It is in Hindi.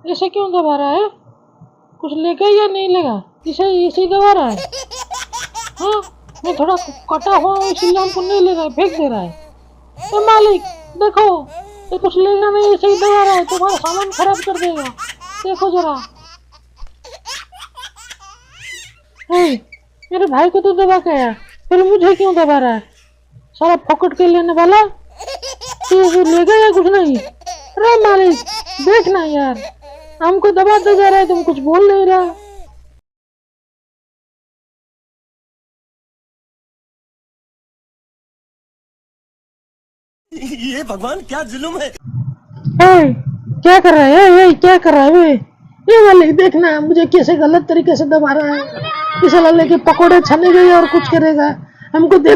ऐसे क्यों दबा रहा है? कुछ लेगा या नहीं लेगा? इसे इसे दबा रहा है। हाँ, मैं थोड़ा कटा हुआ हूँ इसलिए हमको नहीं ले रहा है, फेंक दे रहा है। ए मालिक देखो, ये कुछ लेगा नहीं, ऐसे ही दबा रहा है, तुम्हारा सामान खराब कर देगा। देखो जरा। मेरे भाई को तो दबा के आया, फिर मुझे क्यों दबा रहा है? सारा फोकट के लेने वाला। तो लेगा या कुछ नहीं? अरे मालिक देखना यार, हमको दबाते जा रहा है, तुम कुछ बोल नहीं रहा। ये भगवान क्या जुल्म है। क्या कर रहा है? क्या कर रहा है? ये मालिक देखना, मुझे कैसे गलत तरीके से दबा रहा है। इसे लगे कि पकोड़े छनेगा और कुछ करेगा। हमको देख